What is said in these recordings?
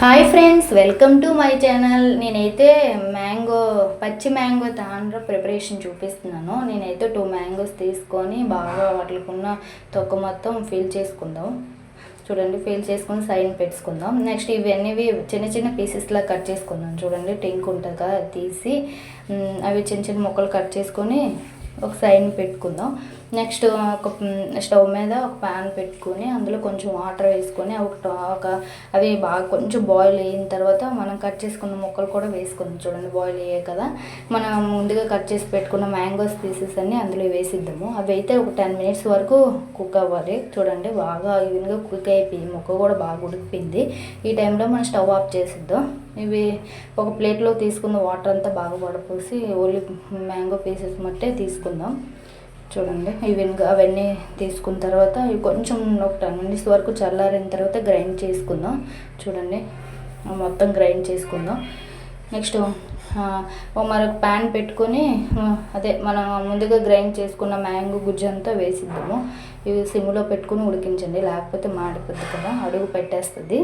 Hi friends, welcome to my channel. నేనైతే పచ్చి mango తాండ్ర preparation చూపిస్తున్నాను. నేనైతే 2 మ్యాంగోస్ తీసుకొని బాగా వాటికున్న తొక్క మొత్తం ఫిల్ చేసుకుందాం. చూడండి, ఫిల్ చేసుకొని సైడ్ పెట్టుకుందాం. నెక్స్ట్ ఇవన్నీ చిన్న చిన్న పీసెస్లా కట్ చేసుకుందాం. చూడండి, టెంక్ ఉంటుంది కదా, అది తీసి అవి చిన్న చిన్న ముక్కలు కట్ చేసుకొని ఒక సైడ్ పెట్టుకుందాం. నెక్స్ట్ ఒక స్టవ్ మీద ఒక ప్యాన్ పెట్టుకొని అందులో కొంచెం వాటర్ వేసుకొని అవి బాగా కొంచెం బాయిల్ అయిన తర్వాత మనం కట్ చేసుకున్న ముక్కలు కూడా వేసుకుందాం. చూడండి, బాయిల్ అయ్యాయి కదా, మనం ముందుగా కట్ చేసి పెట్టుకున్న మ్యాంగోస్ పీసెస్ అన్నీ అందులో వేసిద్దాము. అవి అయితే ఒక 10 minutes వరకు కుక్ అవ్వాలి. చూడండి, బాగా ఈవెన్గా కుక్ అయిపోయి ముక్క కూడా బాగా ఉడికిపోయింది. ఈ టైంలో మనం స్టవ్ ఆఫ్ చేసిద్దాం. ఇవి ఒక ప్లేట్లో తీసుకున్న వాటర్ అంతా బాగా వడపోసి ఓన్లీ మ్యాంగో పీసెస్ మట్టే తీసుకుందాం. చూడండి, ఈవెన్గా అవన్నీ తీసుకున్న తర్వాత ఇవి కొంచెం ఒక 10 minutes వరకు చల్లారిన తర్వాత గ్రైండ్ చేసుకుందాం. చూడండి, మొత్తం గ్రైండ్ చేసుకుందాం. నెక్స్ట్ మరొక ప్యాన్ పెట్టుకొని మనం ముందుగా గ్రైండ్ చేసుకున్న మ్యాంగో గుజ్జు అంతా వేసిద్దాము. ఇవి సిమ్లో పెట్టుకుని ఉడికించండి, లేకపోతే మాడిపోద్ది కదా, అడుగు పెట్టేస్తుంది.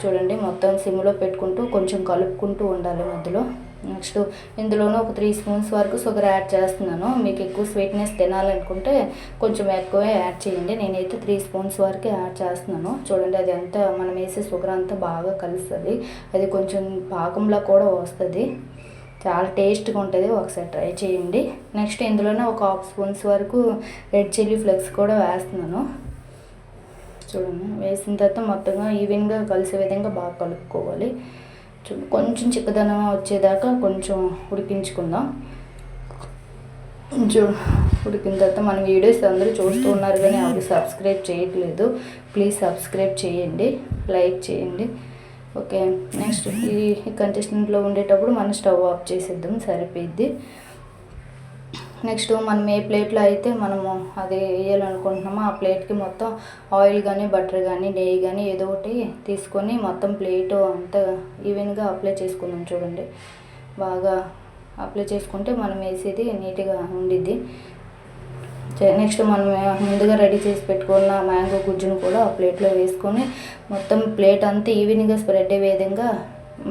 చూడండి, మొత్తం సిమ్లో పెట్టుకుంటూ కొంచెం కలుపుకుంటూ ఉండాలి మధ్యలో. నెక్స్ట్ ఇందులోనూ ఒక 3 spoons వరకు షుగర్ యాడ్ చేస్తున్నాను. మీకు ఎక్కువ స్వీట్నెస్ తినాలనుకుంటే కొంచెం ఎక్కువే యాడ్ చేయండి. నేనైతే 3 spoons వరకు యాడ్ చేస్తున్నాను. చూడండి, అది అంతా మనం వేసే షుగర్ అంతా బాగా కలుస్తుంది. అది కొంచెం పాకంలా కూడా వస్తుంది, చాలా టేస్ట్గా ఉంటుంది. ఒకసారి ట్రై చేయండి. నెక్స్ట్ ఇందులోనే ఒక 1/2 spoons వరకు రెడ్ చిల్లీ ఫ్లేక్స్ కూడా వేస్తున్నాను. చూడండి, వేసిన తర్వాత మొత్తంగా ఈవెన్గా కలిసే విధంగా బాగా కలుపుకోవాలి. కొంచెం చిక్కదనం వచ్చేదాకా కొంచెం ఉడికించుకుందాం. కొంచెం ఉడికిన తర్వాత మన వీడియోస్ అందరూ చూస్తూ ఉన్నారు కానీ ఎవరు సబ్స్క్రైబ్ చేయట్లేదు. ప్లీజ్ సబ్స్క్రైబ్ చేయండి, లైక్ చేయండి. ఓకే, నెక్స్ట్ ఈ కంటెస్టెంట్లో ఉండేటప్పుడు మనం స్టవ్ ఆఫ్ చేసేద్దాం, సరిపోయిద్ది. నెక్స్ట్ మనం ఏ ప్లేట్లో అయితే మనము అది వేయాలనుకుంటున్నామో ఆ ప్లేట్కి మొత్తం ఆయిల్ కానీ బటర్ కానీ నెయ్యి కానీ ఏదో ఒకటి తీసుకొని మొత్తం ప్లేట్ అంతా ఈవెన్గా అప్లై చేసుకుందాం. చూడండి, బాగా అప్లై చేసుకుంటే మనం వేసేది నీట్గా ఉండిద్ది. నెక్స్ట్ మనం ముందుగా రెడీ చేసి పెట్టుకున్న మ్యాంగో గుజ్జును కూడా ఆ ప్లేట్లో వేసుకొని మొత్తం ప్లేట్ అంతా ఈవెన్గా స్ప్రెడ్ అయ్యే విధంగా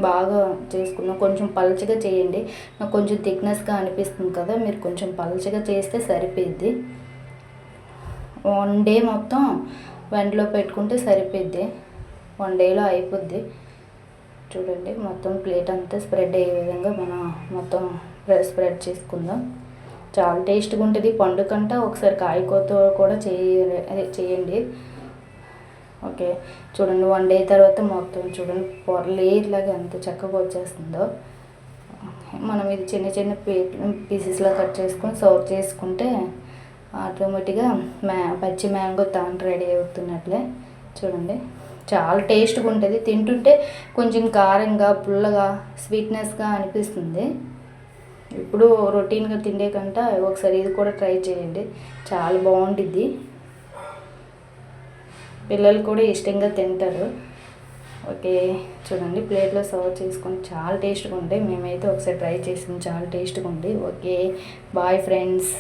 బాగా చేసుకుందాం. కొంచెం పల్చగా చేయండి, నాకు కొంచెం థిక్నెస్గా అనిపిస్తుంది కదా, మీరు కొంచెం పల్చగా చేస్తే సరిపోద్ది. 1 day మొత్తం వెంటలో పెట్టుకుంటే సరిపోద్ది, 1 dayలో అయిపోద్ది. చూడండి, మొత్తం ప్లేట్ అంతా స్ప్రెడ్ అయ్యే విధంగా మనం మొత్తం స్ప్రెడ్ చేసుకుందాం. చాలా టేస్ట్గా ఉంటుంది. పండు కంటే ఒకసారి కాయకూరతో కూడా చేయండి. ఓకే, చూడండి, 1 day తర్వాత మొత్తం చూడండి లేయర్లాగా ఎంత చక్కగా వచ్చేస్తుందో. మనం ఇది చిన్న చిన్న పీసెస్లా కట్ చేసుకొని సర్వ్ చేసుకుంటే ఆటోమేటిక్గా పచ్చి మ్యాంగో తాండ్ర రెడీ అవుతున్నట్లే. చూడండి, చాలా టేస్ట్గా ఉంటుంది. తింటుంటే కొంచెం కారంగా పుల్లగా స్వీట్నెస్గా అనిపిస్తుంది. ఇప్పుడు రొటీన్గా తిండే కంటే ఒకసారి ఇది కూడా ట్రై చేయండి, చాలా బాగుంటుంది. పిల్లలు కూడా ఇష్టంగా తింటారు. ఓకే, చూడండి, ప్లేట్లో సర్వ్ చేసుకొని చాలా టేస్ట్గా ఉంటాయి. మేమైతే ఒకసారి ట్రై చేసాం, చాలా టేస్ట్గా ఉంది. Okay, bye friends.